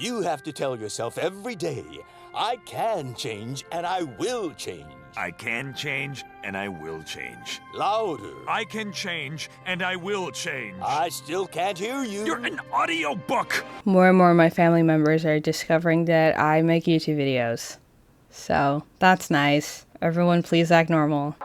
You have to tell yourself every day, I can change and I will change. I can change, and I will change. Louder. I can change, and I will change. I still can't hear you. You're an audiobook! More and more of my family members are discovering that I make YouTube videos. So, that's nice. Everyone please act normal.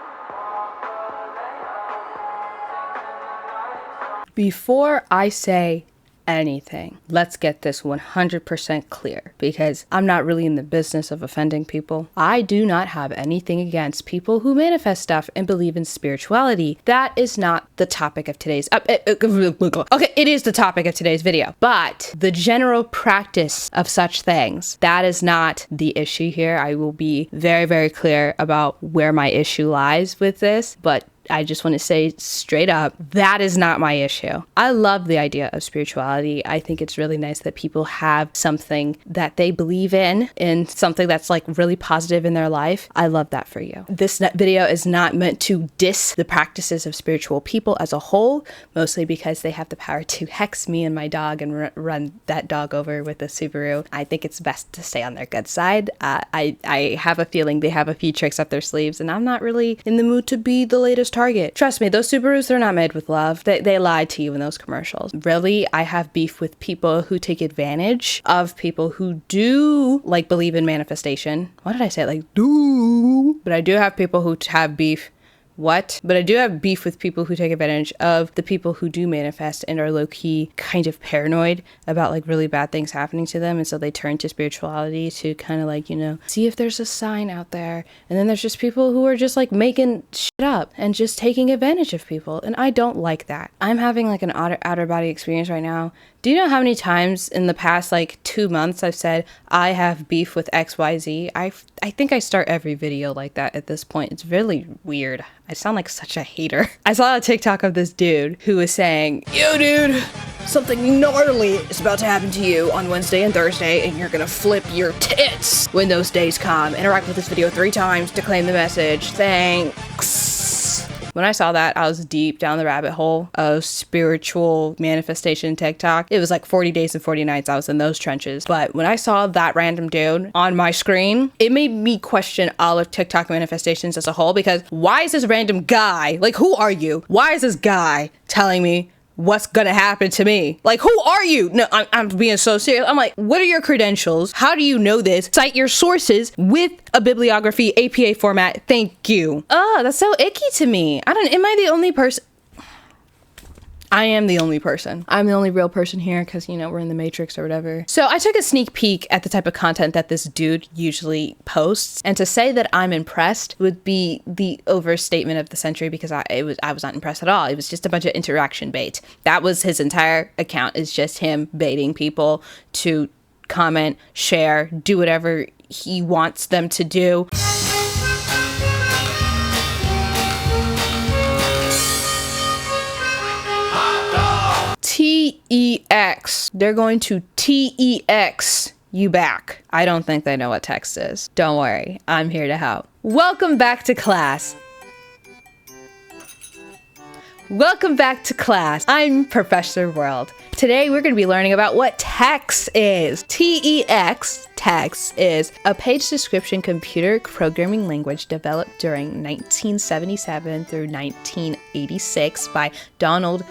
Before I say anything, let's get this 100% clear, because I'm not really in the business of offending people. I do not have anything against people who manifest stuff and believe in spirituality. That is not the topic of today's okay, it is the topic of today's video, but the general practice of such things, that is not the issue here. I will be very, very clear about where my issue lies with this, but I just want to say straight up, that is not my issue. I love the idea of spirituality. I think it's really nice that people have something that they believe in something that's like really positive in their life. I love that for you. This video is not meant to diss the practices of spiritual people as a whole, mostly because they have the power to hex me and my dog and run that dog over with a Subaru. I think it's best to stay on their good side. I have a feeling they have a few tricks up their sleeves, and I'm not really in the mood to be the latest target. Trust me, those Subarus, they're not made with love. They lied to you in those commercials. Really, I have beef with people who take advantage of people who do like believe in manifestation. Why did I say it like do? But I do have people who have beef. But I do have beef with people who take advantage of the people who do manifest and are low-key kind of paranoid about like really bad things happening to them. And so they turn to spirituality to kind of like, you know, see if there's a sign out there. And then there's just people who are just like making shit up and just taking advantage of people. And I don't like that. I'm having like an outer body experience right now. Do you know how many times in the past like 2 months I've said I have beef with XYZ? I think I start every video like that at this point. It's really weird. I sound like such a hater. I saw a TikTok of this dude who was saying, yo dude, something gnarly is about to happen to you on Wednesday and Thursday, and you're gonna flip your tits when those days come. Interact with this video 3 times to claim the message. Thanks. When I saw that, I was deep down the rabbit hole of spiritual manifestation TikTok. It was like 40 days and 40 nights I was in those trenches. But when I saw that random dude on my screen, it made me question all of TikTok manifestations as a whole, because why is this random guy, like who are you? Why is this guy telling me what's gonna happen to me? Like, who are you? No, I'm being so serious. I'm like, what are your credentials? How do you know this? Cite your sources with a bibliography, APA format. Thank you. Oh, that's so icky to me. Am I the only person? I am the only person. I'm the only real person here because, you know, we're in the Matrix or whatever. So I took a sneak peek at the type of content that this dude usually posts. And to say that I'm impressed would be the overstatement of the century, because I was not impressed at all. It was just a bunch of interaction bait. That was his entire account, is just him baiting people to comment, share, do whatever he wants them to do. TEX. They're going to TEX you back. I don't think they know what text is. Don't worry, I'm here to help. Welcome back to class. Welcome back to class. I'm Professor World. Today we're going to be learning about what TEX is. TEX, text, is a page description computer programming language developed during 1977 through 1986 by Donald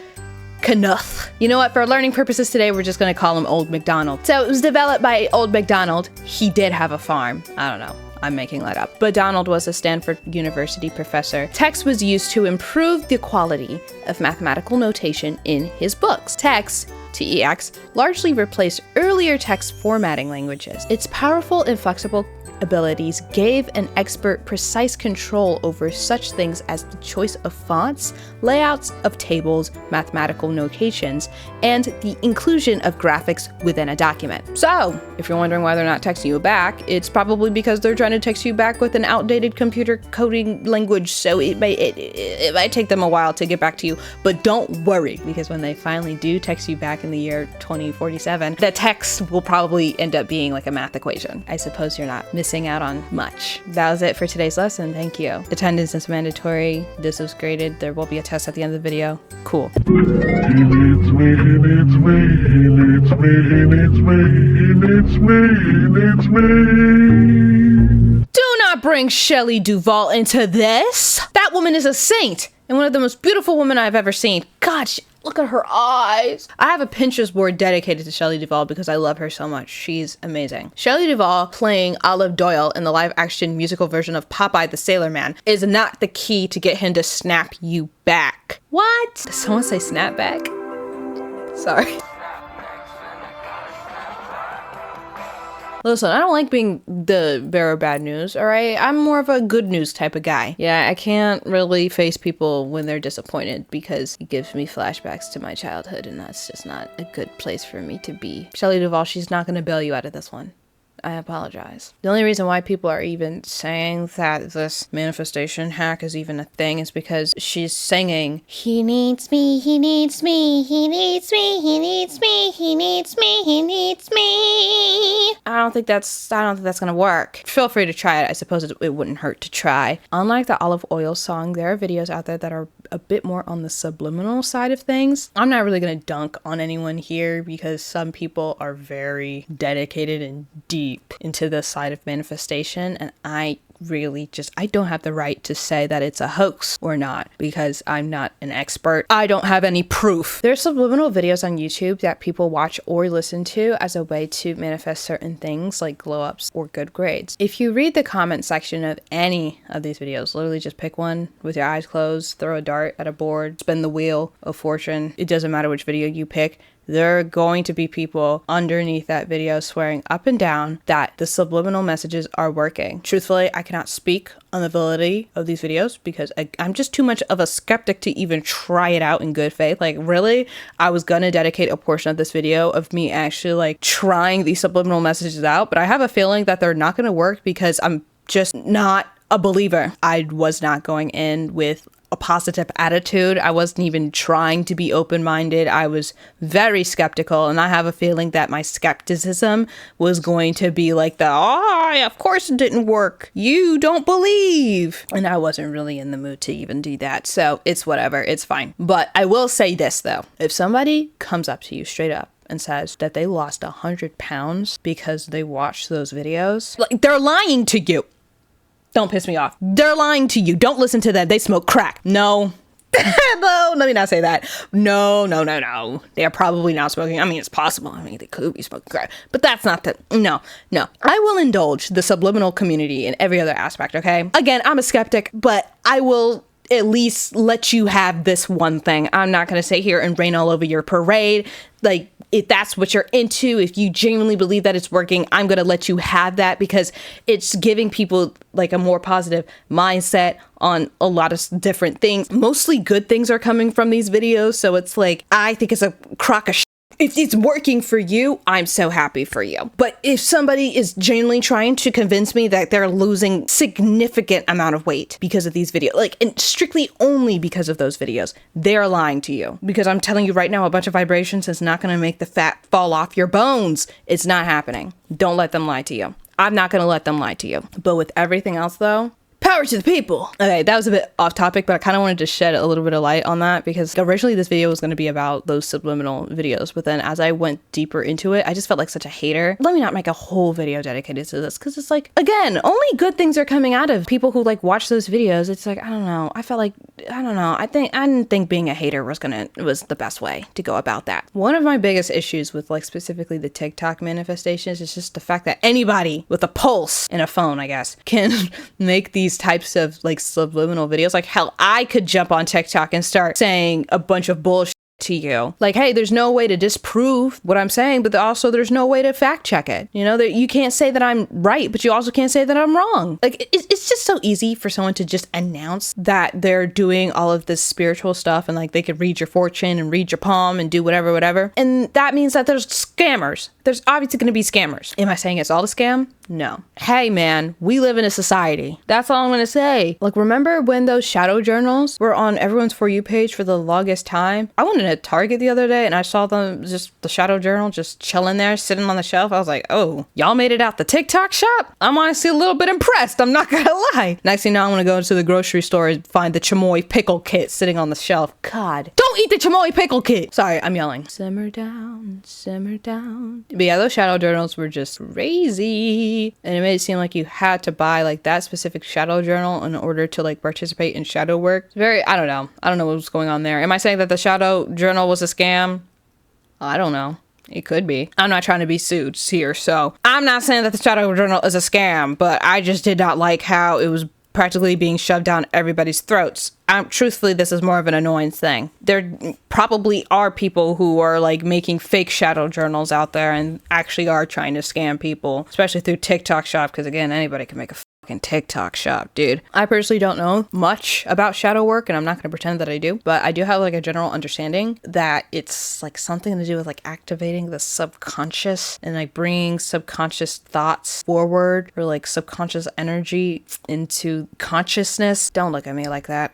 Knuth. You know what? For learning purposes today, we're just going to call him Old MacDonald. So it was developed by Old MacDonald. He did have a farm. I don't know. I'm making that up. But Donald was a Stanford University professor. Text was used to improve the quality of mathematical notation in his books. Text, TEX, largely replaced earlier text formatting languages. Its powerful and flexible abilities gave an expert precise control over such things as the choice of fonts, layouts of tables, mathematical notations, and the inclusion of graphics within a document. So, if you're wondering why they're not texting you back, it's probably because they're trying to text you back with an outdated computer coding language, so it might take them a while to get back to you. But don't worry, because when they finally do text you back in the year 2047, the text will probably end up being like a math equation. I suppose you're not missing missing out on much. That was it for today's lesson. Thank you. Attendance is mandatory. This was graded. There will be a test at the end of the video. Cool. He needs me, he needs me, he needs me, he needs me, he needs me, he needs me. Do not bring Shelley Duvall into this. That woman is a saint and one of the most beautiful women I've ever seen. God, look at her eyes. I have a Pinterest board dedicated to Shelley Duvall because I love her so much. She's amazing. Shelley Duvall playing Olive Doyle in the live action musical version of Popeye the Sailor Man is not the key to get him to snap you back. What? Did someone say snapback? Sorry. Listen, I don't like being the bearer of bad news, all right? I'm more of a good news type of guy. Yeah, I can't really face people when they're disappointed because it gives me flashbacks to my childhood, and that's just not a good place for me to be. Shelley Duvall, she's not gonna bail you out of this one. I apologize. The only reason why people are even saying that this manifestation hack is even a thing is because she's singing, he needs me, he needs me, he needs me, he needs me, he needs me, he needs me. I don't think that's gonna work. Feel free to try it. I suppose it wouldn't hurt to try. Unlike the Olive Oil song, there are videos out there that are a bit more on the subliminal side of things. I'm not really gonna dunk on anyone here because some people are very dedicated and deep into the side of manifestation, and I don't have the right to say that it's a hoax or not because I'm not an expert. I don't have any proof. There's subliminal videos on YouTube that people watch or listen to as a way to manifest certain things like glow ups or good grades. If you read the comment section of any of these videos, literally just pick one with your eyes closed, throw a dart at a board, spin the wheel of fortune. It doesn't matter which video you pick. There are going to be people underneath that video swearing up and down that the subliminal messages are working. Truthfully, I cannot speak on the validity of these videos because I'm just too much of a skeptic to even try it out in good faith. Like, really, I was gonna dedicate a portion of this video of me actually like trying these subliminal messages out, but I have a feeling that they're not gonna work because I'm just not a believer. I was not going in with a positive attitude. I wasn't even trying to be open-minded. I was very skeptical, and I have a feeling that my skepticism was going to be like of course it didn't work. You don't believe. And I wasn't really in the mood to even do that. So it's whatever. It's fine. But I will say this though. If somebody comes up to you straight up and says that they lost 100 pounds because they watched those videos, like, they're lying to you. Don't piss me off. They're lying to you. Don't listen to them. They smoke crack. No. No, let me not say that. No. They are probably not smoking. I mean, it's possible. I mean, they could be smoking crack. But that's not the... No. I will indulge the subliminal community in every other aspect, okay? Again, I'm a skeptic, but I will at least let you have this one thing. I'm not going to sit here and rain all over your parade. Like, if that's what you're into, if you genuinely believe that it's working, I'm going to let you have that because it's giving people like a more positive mindset on a lot of different things. Mostly good things are coming from these videos. So it's like, I think it's a crock of shit. If it's working for you, I'm so happy for you. But if somebody is genuinely trying to convince me that they're losing significant amount of weight because of these videos, like, and strictly only because of those videos, they're lying to you. Because I'm telling you right now, a bunch of vibrations is not going to make the fat fall off your bones. It's not happening. Don't let them lie to you. I'm not going to let them lie to you. But with everything else though, power to the people. Okay, that was a bit off topic, but I kind of wanted to shed a little bit of light on that because originally this video was going to be about those subliminal videos, but then as I went deeper into it, I just felt like such a hater. Let me not make a whole video dedicated to this because it's like, again, only good things are coming out of people who like watch those videos. It's like, I don't know. I felt like, I don't know. I didn't think being a hater was the best way to go about that. One of my biggest issues with like specifically the TikTok manifestations is just the fact that anybody with a pulse and a phone, I guess, can make these types of like subliminal videos. Like, hell, I could jump on TikTok and start saying a bunch of bullshit to you. Like, hey, there's no way to disprove what I'm saying, but also there's no way to fact check it. You know, that you can't say that I'm right, but you also can't say that I'm wrong. Like, it's just so easy for someone to just announce that they're doing all of this spiritual stuff and like they could read your fortune and read your palm and do whatever. And that means that there's scammers. There's obviously going to be scammers. Am I saying it's all a scam? No. Hey man, we live in a society. That's all I'm gonna say. Like, remember when those shadow journals were on everyone's For You page for the longest time? I went in at Target the other day and I saw them, just the shadow journal just chilling there, sitting on the shelf. I was like, oh, y'all made it out the TikTok shop? I'm honestly a little bit impressed, I'm not gonna lie. Next thing you know, I'm gonna go into the grocery store and find the chamoy pickle kit sitting on the shelf. God, don't eat the chamoy pickle kit. Sorry, I'm yelling. Simmer down, simmer down. But yeah, those shadow journals were just crazy. And it made it seem like you had to buy like that specific shadow journal in order to like participate in shadow work. I don't know what was going on there. Am I saying that the shadow journal was a scam? I don't know. It could be. I'm not trying to be sued here, so I'm not saying that the shadow journal is a scam, but I just did not like how it was practically being shoved down everybody's throats. Truthfully, this is more of an annoyance thing. There probably are people who are like making fake shadow journals out there and actually are trying to scam people, especially through TikTok shop, because again, anybody can make a fucking TikTok shop, dude. I personally don't know much about shadow work, and I'm not going to pretend that I do, but I do have like a general understanding that it's like something to do with like activating the subconscious and like bringing subconscious thoughts forward, or like subconscious energy into consciousness. Don't look at me like that.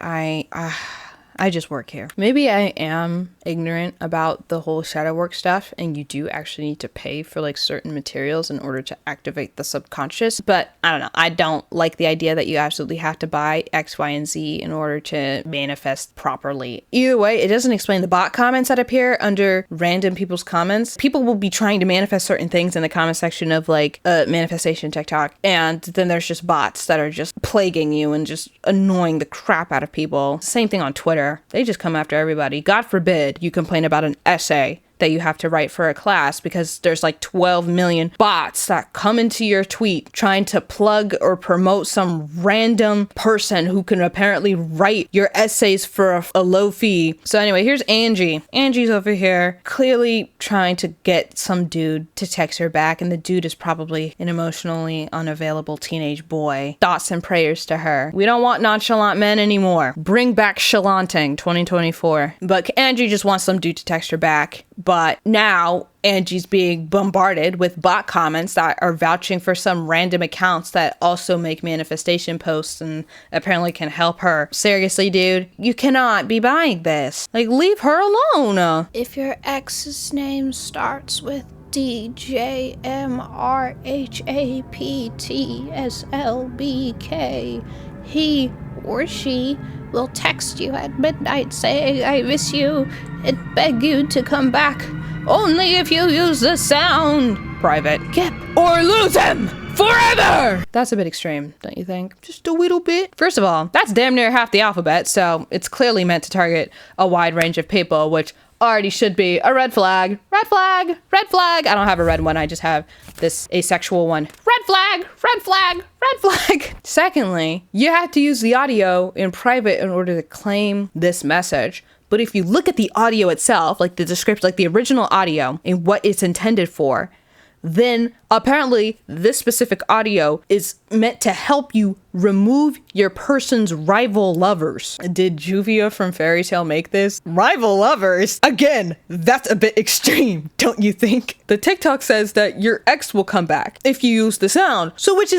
I just work here. Maybe I am ignorant about the whole shadow work stuff, and you do actually need to pay for like certain materials in order to activate the subconscious. But I don't know. I don't like the idea that you absolutely have to buy X, Y, and Z in order to manifest properly. Either way, it doesn't explain the bot comments that appear under random people's comments. People will be trying to manifest certain things in the comment section of like manifestation TikTok, and then there's just bots that are just plaguing you and just annoying the crap out of people. Same thing on Twitter. They just come after everybody. God forbid you complain about an essay that you have to write for a class because there's like 12 million bots that come into your tweet trying to plug or promote some random person who can apparently write your essays for a low fee. So anyway, here's Angie. Angie's over here clearly trying to get some dude to text her back, and the dude is probably an emotionally unavailable teenage boy. Thoughts and prayers to her. We don't want nonchalant men anymore. Bring back chalanting 2024. But Angie just wants some dude to text her back. But now Angie's being bombarded with bot comments that are vouching for some random accounts that also make manifestation posts and apparently can help her. Seriously, dude, you cannot be buying this. Like, leave her alone. If your ex's name starts with DJMRHAPTSLBK, he or she will text you at midnight saying, I miss you, and beg you to come back. Only if you use the sound. Private. Kip. Or lose him forever! That's a bit extreme, don't you think? Just a little bit. First of all, that's damn near half the alphabet, so it's clearly meant to target a wide range of people, which already should be a red flag. Red flag! Red flag! I don't have a red one, I just have this asexual one. Red flag! Red flag! Red flag! Secondly, you have to use the audio in private in order to claim this message. But if you look at the audio itself, like the description, like the original audio and what it's intended for, then apparently this specific audio is meant to help you remove your person's rival lovers. Did Juvia from Fairy Tale make this? Rival lovers? Again, that's a bit extreme, don't you think? The TikTok says that your ex will come back if you use the sound. So which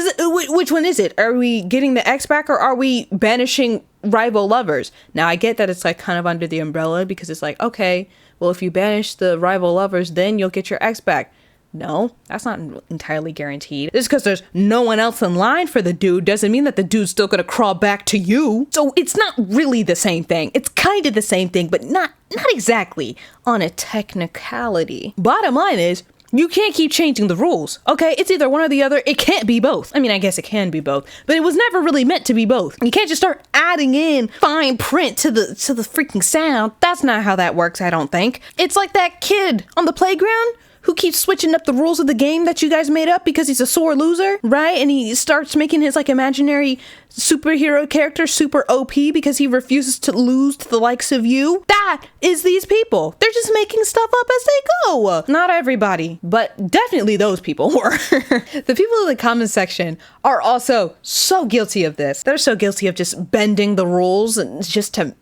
one is it? Are we getting the ex back, or are we banishing rival lovers? Now I get that it's like kind of under the umbrella because it's like, okay, well, if you banish the rival lovers, then you'll get your ex back. No, that's not entirely guaranteed. Just because there's no one else in line for the dude doesn't mean that the dude's still gonna crawl back to you. So it's not really the same thing. It's kind of the same thing, but not exactly on a technicality. Bottom line is, you can't keep changing the rules, okay? It's either one or the other. It can't be both. I mean, I guess it can be both, but it was never really meant to be both. You can't just start adding in fine print to the freaking sound. That's not how that works, I don't think. It's like that kid on the playground who keeps switching up the rules of the game that you guys made up because he's a sore loser, right? And he starts making his like imaginary superhero character super OP because he refuses to lose to the likes of you. That is these people. They're just making stuff up as they go. Not everybody, but definitely those people were. The people in the comment section are also so guilty of this. They're so guilty of just bending the rules and just to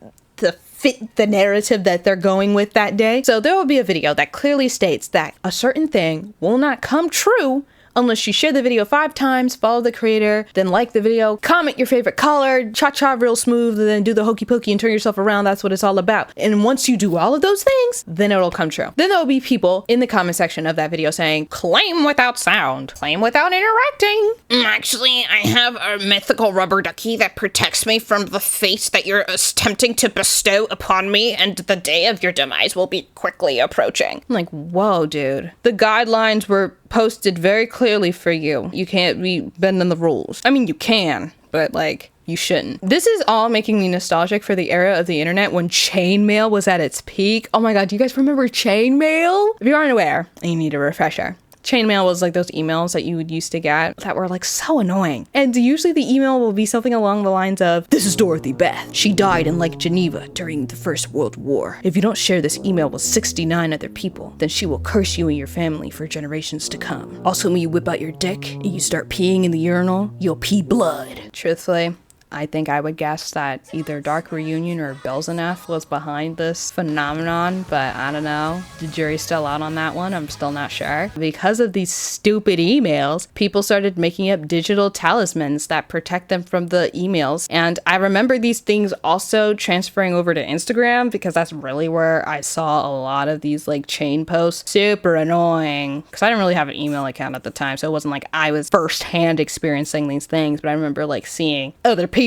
fit the narrative that they're going with that day. So there will be a video that clearly states that a certain thing will not come true unless you share the video 5 times, follow the creator, then like the video, comment your favorite color, cha-cha real smooth, and then do the hokey pokey and turn yourself around. That's what it's all about. And once you do all of those things, then it'll come true. Then there'll be people in the comment section of that video saying, claim without sound, claim without interacting. Actually, I have a mythical rubber ducky that protects me from the fate that you're attempting to bestow upon me, and the day of your demise will be quickly approaching. I'm like, whoa, dude. The guidelines were posted very clearly for you. You can't be bending the rules. I mean, you can, but like, you shouldn't. This is all making me nostalgic for the era of the internet when chainmail was at its peak. Oh my god, do you guys remember chainmail? If you aren't aware, and you need a refresher, chainmail was like those emails that you would used to get that were like so annoying. And usually the email will be something along the lines of, this is Dorothy Beth. She died in Lake Geneva during the First World War. If you don't share this email with 69 other people, then she will curse you and your family for generations to come. Also, when you whip out your dick and you start peeing in the urinal, you'll pee blood. Truthfully, I think I would guess that either Dark Reunion or Belzeneth was behind this phenomenon, but I don't know. The jury's still out on that one. I'm still not sure. Because of these stupid emails, people started making up digital talismans that protect them from the emails. And I remember these things also transferring over to Instagram because that's really where I saw a lot of these like chain posts. Super annoying. Because I didn't really have an email account at the time, so it wasn't like I was firsthand experiencing these things, but I remember like seeing other people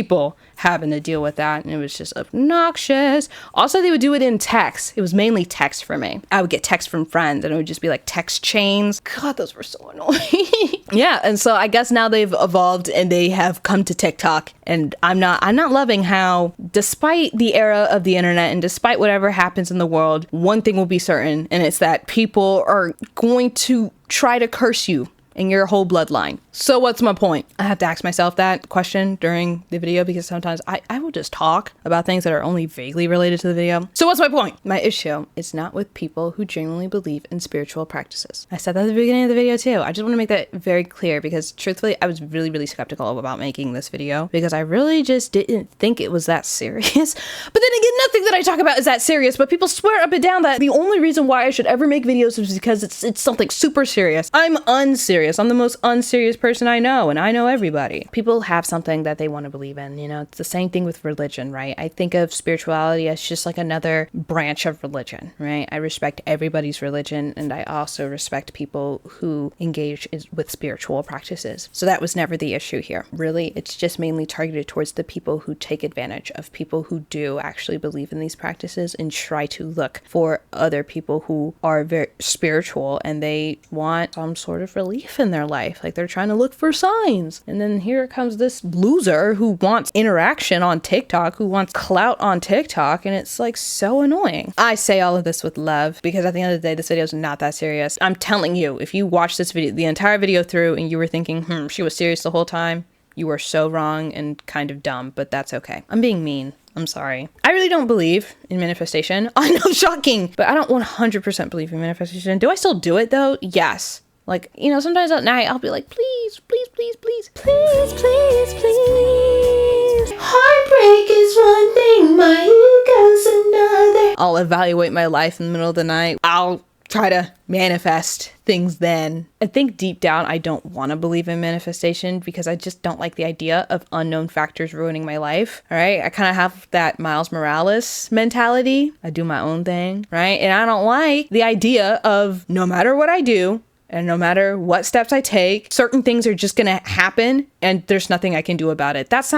having to deal with that, and it was just obnoxious. Also, they would do it in text. It was mainly text for me. I would get text from friends and it would just be like text chains. God, those were so annoying. Yeah, and so I guess now they've evolved and they have come to TikTok, and I'm not loving how, despite the era of the internet and despite whatever happens in the world, one thing will be certain, and it's that people are going to try to curse you and your whole bloodline. So what's my point? I have to ask myself that question during the video because sometimes I will just talk about things that are only vaguely related to the video. So what's my point? My issue is not with people who genuinely believe in spiritual practices. I said that at the beginning of the video too. I just want to make that very clear because truthfully, I was really, really skeptical about making this video because I really just didn't think it was that serious. But then again, nothing that I talk about is that serious, but people swear up and down that the only reason why I should ever make videos is because it's something super serious. I'm unserious. I'm the most unserious person I know, and I know everybody. People have something that they want to believe in, you know. It's the same thing with religion, right? I think of spirituality as just like another branch of religion, right? I respect everybody's religion, and I also respect people who engage with spiritual practices. So that was never the issue here. Really, it's just mainly targeted towards the people who take advantage of people who do actually believe in these practices and try to look for other people who are very spiritual and they want some sort of relief in their life. Like they're trying to look for signs. And then here comes this loser who wants interaction on TikTok, who wants clout on TikTok, and it's like so annoying. I say all of this with love because at the end of the day, this video is not that serious. I'm telling you, if you watch this video, the entire video through, and you were thinking, she was serious the whole time, you are so wrong and kind of dumb, but that's okay. I'm being mean. I'm sorry. I really don't believe in manifestation. I know, shocking, but I don't 100% believe in manifestation. Do I still do it though? Yes. Like, you know, sometimes at night I'll be like, please, please, please, please, please, please, please. Heartbreak is one thing, my ego's another. I'll evaluate my life in the middle of the night. I'll try to manifest things then. I think deep down I don't want to believe in manifestation because I just don't like the idea of unknown factors ruining my life. All right, I kind of have that Miles Morales mentality. I do my own thing, right? And I don't like the idea of no matter what I do, and no matter what steps I take, certain things are just gonna happen and there's nothing I can do about it. That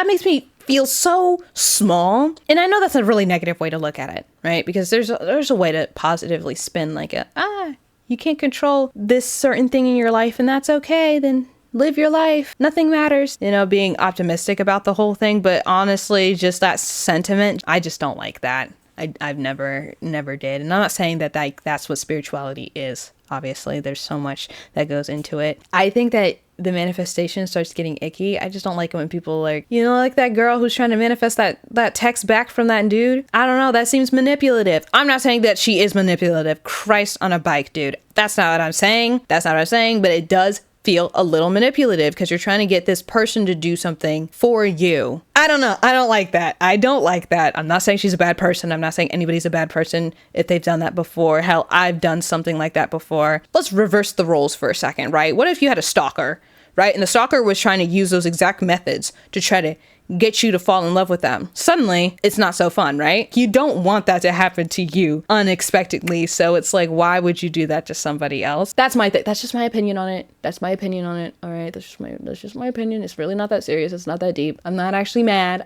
makes me feel so small. And I know that's a really negative way to look at it, right? Because there's a way to positively spin like you can't control this certain thing in your life and that's okay, then live your life. Nothing matters. You know, being optimistic about the whole thing. But honestly, just that sentiment, I just don't like that. I've never did. And I'm not saying that that's what spirituality is. Obviously, there's so much that goes into it. I think that the manifestation starts getting icky. I just don't like it when people like, you know, like that girl who's trying to manifest that text back from that dude. I don't know. That seems manipulative. I'm not saying that she is manipulative. Christ on a bike, dude. That's not what I'm saying. But it does feel a little manipulative because you're trying to get this person to do something for you. I don't know. I don't like that. I don't like that. I'm not saying she's a bad person. I'm not saying anybody's a bad person if they've done that before. Hell, I've done something like that before. Let's reverse the roles for a second, right? What if you had a stalker, right? And the stalker was trying to use those exact methods to try to get you to fall in love with them. Suddenly, it's not so fun, right? You don't want that to happen to you unexpectedly. So it's like, why would you do that to somebody else? That's my that's just my opinion on it. That's my opinion on it. All right, that's just my opinion. It's really not that serious. It's not that deep. I'm not actually mad.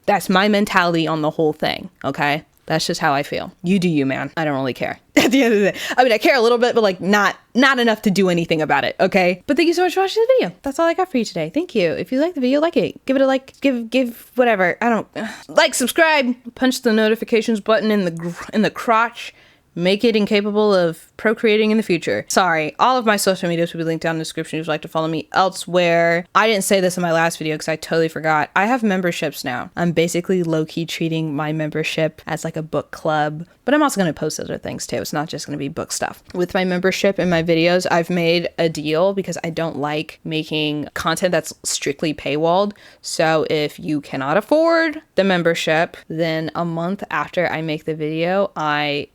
That's my mentality on the whole thing. Okay? That's just how I feel. You do you, man. I don't really care. At the end of the day. I mean, I care a little bit, but like not enough to do anything about it, okay? But thank you so much for watching the video. That's all I got for you today. Thank you. If you like the video, like it. Give it a like. Give whatever. I don't like, subscribe. Punch the notifications button in the crotch. Make it incapable of procreating in the future. Sorry, all of my social medias will be linked down in the description if you'd like to follow me elsewhere. I didn't say this in my last video because I totally forgot. I have memberships now. I'm basically low-key treating my membership as like a book club, but I'm also going to post other things too. It's not just going to be book stuff. With my membership and my videos, I've made a deal because I don't like making content that's strictly paywalled. So if you cannot afford the membership, then a month after I make the video, I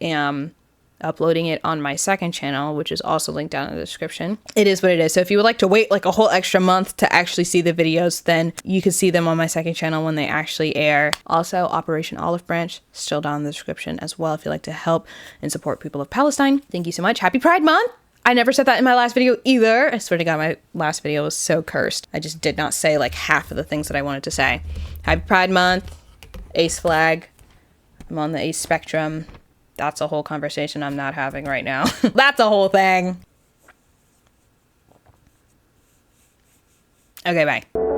am uploading it on my second channel, which is also linked down in the description. It is what it is. So if you would like to wait like a whole extra month to actually see the videos, then you can see them on my second channel when they actually air. Also, Operation Olive Branch, still down in the description as well if you'd like to help and support people of Palestine. Thank you so much. Happy Pride Month! I never said that in my last video either. I swear to God, my last video was so cursed. I just did not say like half of the things that I wanted to say. Happy Pride Month. Ace flag. I'm on the ace spectrum. That's a whole conversation I'm not having right now. That's a whole thing. Okay, bye.